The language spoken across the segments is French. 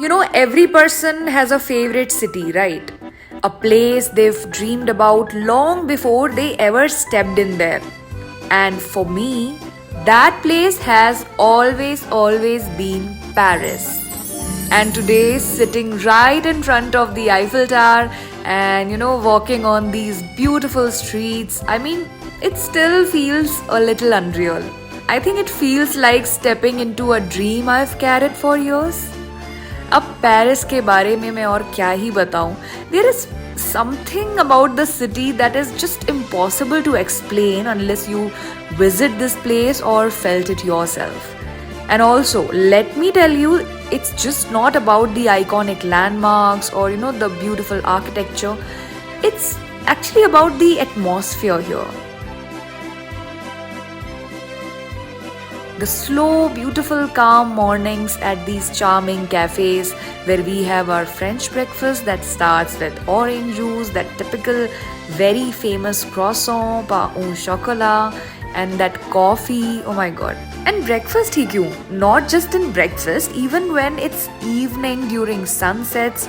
You know, every person has a favorite city, right? A place they've dreamed about long before they ever stepped in there. And for me, that place has always been Paris. And today, sitting right in front of the Eiffel Tower and walking on these beautiful streets, I mean, it still feels a little unreal. I think it feels like stepping into a dream I've carried for years. अब पेरिस के बारे में मैं और क्या ही बताऊं. There is something about the city that is just impossible to explain unless you visit this place or felt it yourself. And also, let me tell you, it's just not about the iconic landmarks or the beautiful architecture. It's actually about the atmosphere here. The slow, beautiful, calm mornings at these charming cafes where we have our French breakfast that starts with orange juice, that typical very famous croissant, pain au chocolat, and that coffee. Oh my god. And breakfast hi kyun? Not just in breakfast, even when it's evening during sunsets,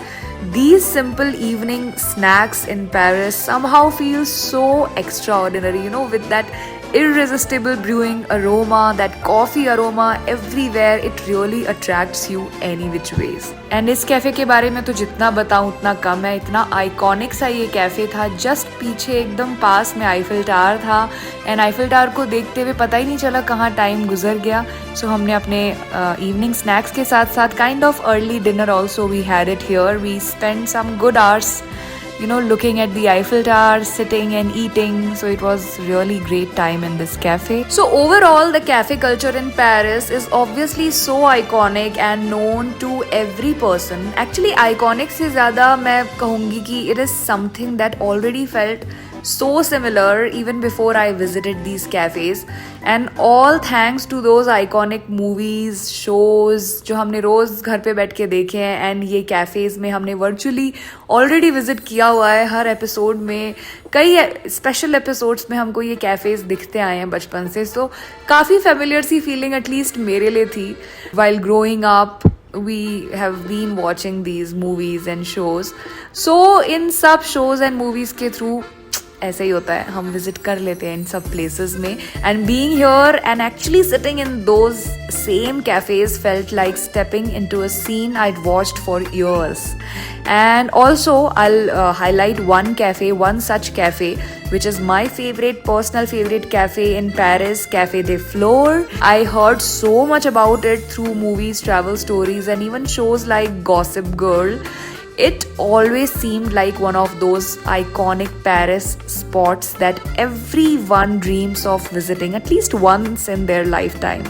these simple evening snacks in Paris somehow feel so extraordinary, with that irresistible brewing aroma, that coffee aroma everywhere. It really attracts you any which ways. And इस कैफे के बारे में तो जितना बताऊं उतना कम है. इतना आइकॉनिक सा ये कैफे था. जस्ट पीछे एकदम पास में आईफिल टावर था एंड आईफिल टावर को देखते हुए पता ही नहीं चला कहाँ टाइम गुजर गया. सो हमने अपने इवनिंग स्नैक्स के साथ साथ kind of early dinner also we had it here. We spend some good hours looking at the Eiffel Tower, sitting and eating. So it was really great time in this cafe. So overall, the cafe culture in Paris is obviously so iconic and known to every person. Actually, iconic से ज़्यादा मैं कहूँगी कि it is something that already felt so similar even before I visited these cafes. And all thanks to those iconic movies, shows जो हमने रोज़ घर पे बैठ के देखे हैं. एंड ये कैफ़ेज़ में हमने वर्चुअली ऑलरेडी विजिट किया हुआ है. हर एपिसोड में कई स्पेशल एपिसोड्स में हमको ये कैफ़ेज़ दिखते आए हैं बचपन से. सो काफ़ी फेमिलियर सी फीलिंग एटलीस्ट मेरे लिए थी. While growing up we have been watching these movies and shows. So in सब shows and movies के through ऐसे ही होता है, हम विजिट कर लेते हैं इन सब प्लेसेस में. And being here and actually sitting in those same cafes felt like stepping into a scene I'd watched for years. And also I'll highlight one cafe, one such cafe which is my personal favorite cafe in Paris, Cafe des Fleurs. I heard so much about it through movies, travel stories and even shows like Gossip Girl. It always seemed like one of those iconic Paris spots that everyone dreams of visiting at least once in their lifetime.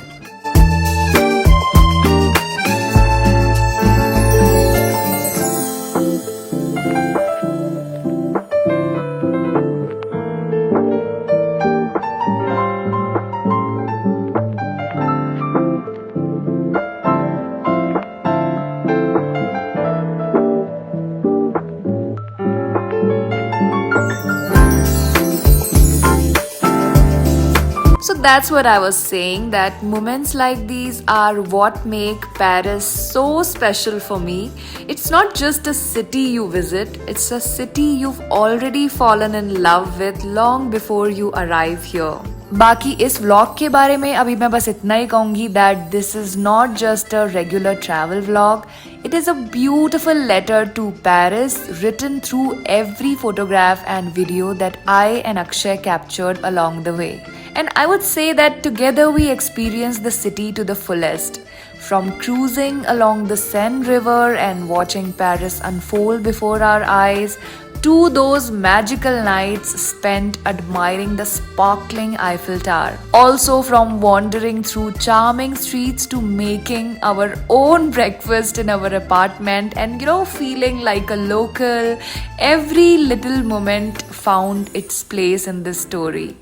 So that's what I was saying, that moments like these are what make Paris so special for me. It's not just a city you visit, it's a city you've already fallen in love with long before you arrive here. बाकी इस व्लॉग के बारे में अभी मैं बस इतना ही कहूँगी that this is not just a regular travel vlog. It is a beautiful letter to Paris written through every photograph and video that I and Akshay captured along the way. And I would say that together we experienced the city to the fullest. From cruising along the Seine River and watching Paris unfold before our eyes, to those magical nights spent admiring the sparkling Eiffel Tower. Also from wandering through charming streets to making our own breakfast in our apartment and feeling like a local. Every little moment found its place in this story.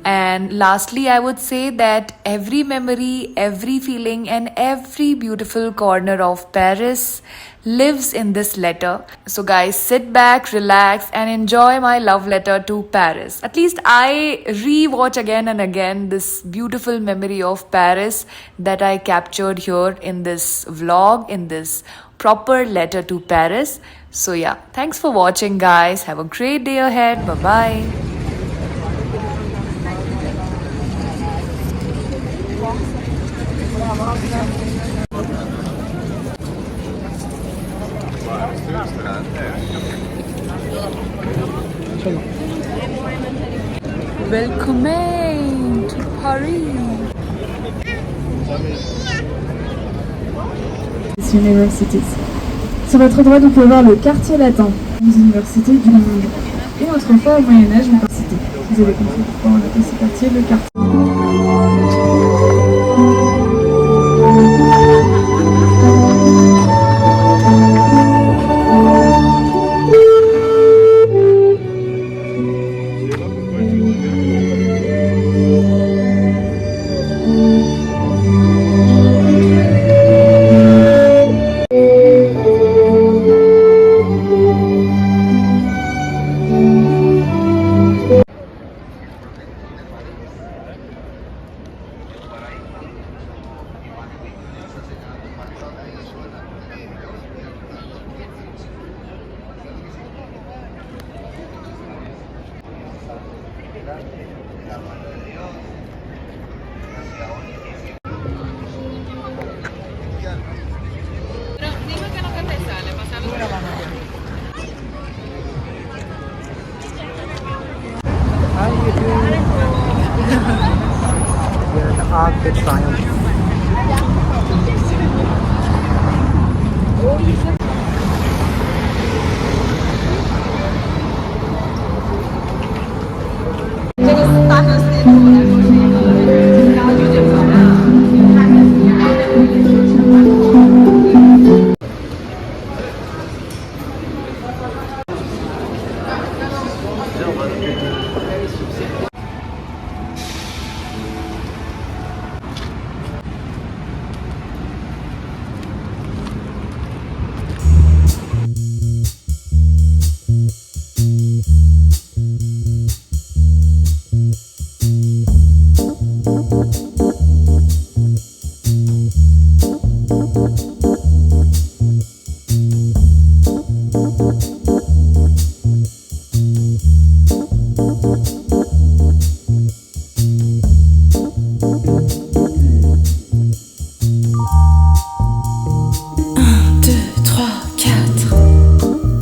And lastly, I would say that every memory, every feeling and every beautiful corner of Paris lives in this letter. So guys, sit back, relax and enjoy my love letter to Paris. At least I re-watch again and again this beautiful memory of Paris that I captured here in this vlog, in this proper letter to Paris. So yeah, thanks for watching guys. Have a great day ahead. Bye bye. Welcome to Paris. Universities. Sur votre droite, vous pouvez voir le quartier latin, les universités du monde. Et autrefois, au Moyen-Âge, l'université. Vous avez compris pourquoi on appelle ce quartier le quartier. You're the Arc de Triomphe.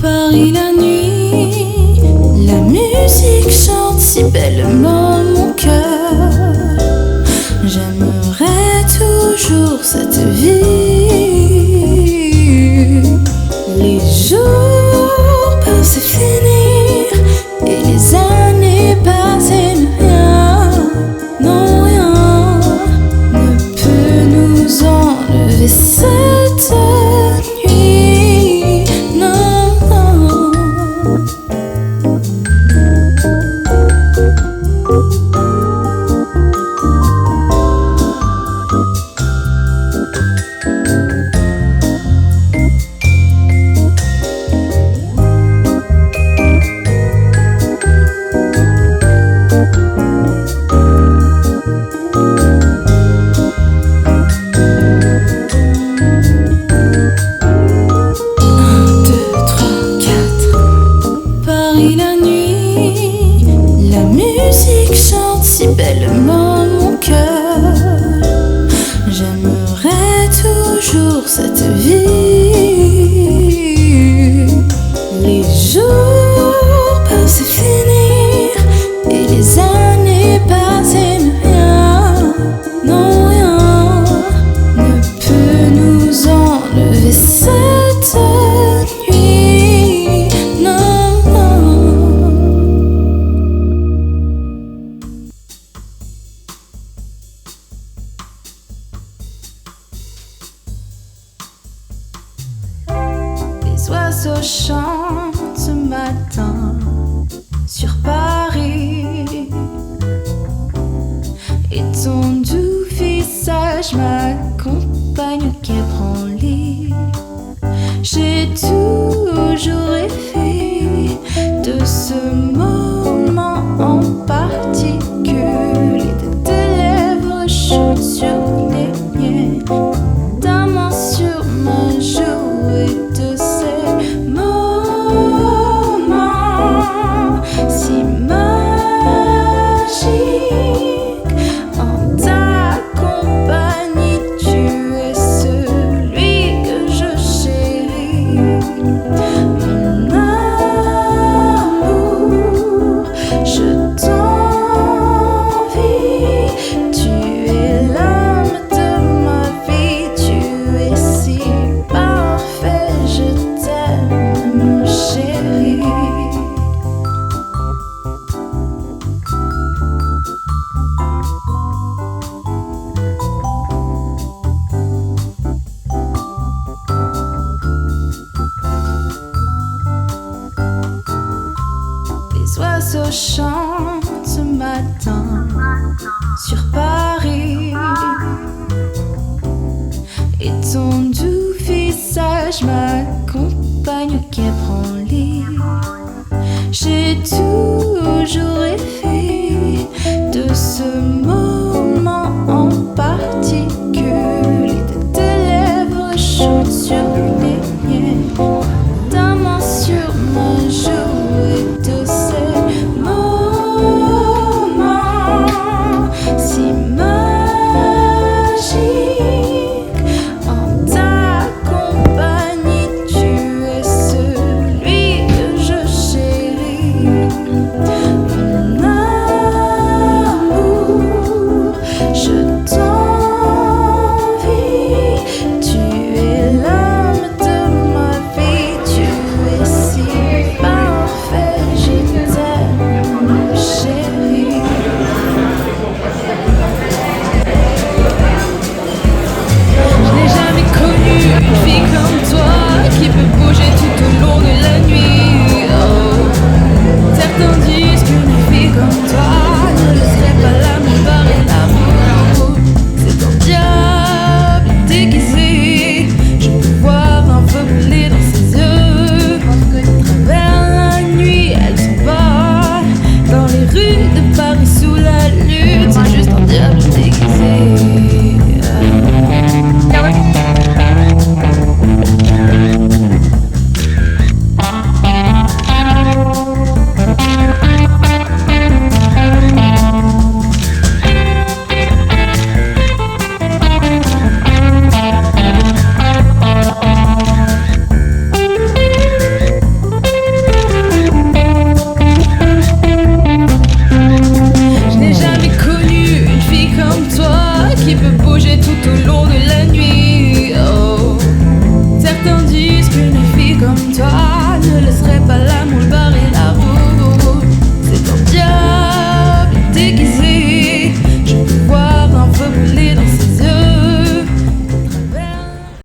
Paris la nuit, la musique chante si bellement mon cœur. J'aimerais toujours cette vie. Les jours peuvent se finir et les années passées, mais rien, non rien ne peut nous enlever cette nuit. Non, non. Paris la nuit, la musique chante si bellement mon cœur. J'aimerais toujours cette vie. Les jours peuvent se finir et les années passées, mais rien, non rien ne peut nous enlever cette nuit. Non, non. Les oiseaux chantent ce matin sur Paris, et ton doux visage m'accompagne qu'ébranlé. J'ai toujours rêvé de ce moment en particulier, de tes lèvres chaudes sur les miennes, ta main sur ma joue et chante ce matin sur Paris. Et ton doux visage m'accompagne au quai Branly. J'ai toujours rêvé de ce moment en particulier, de tes lèvres chaudes sur les miennes, ta main sur ma joue et de ces moments si magiques en ta compagnie. Tu es celui que je chéris, mon amour, je t'envie. Tu es l'âme de ma vie, tu es si parfait, je t'aime, chérie. Je n'ai jamais connu une fille comme toi qui peut bouger tout au long de la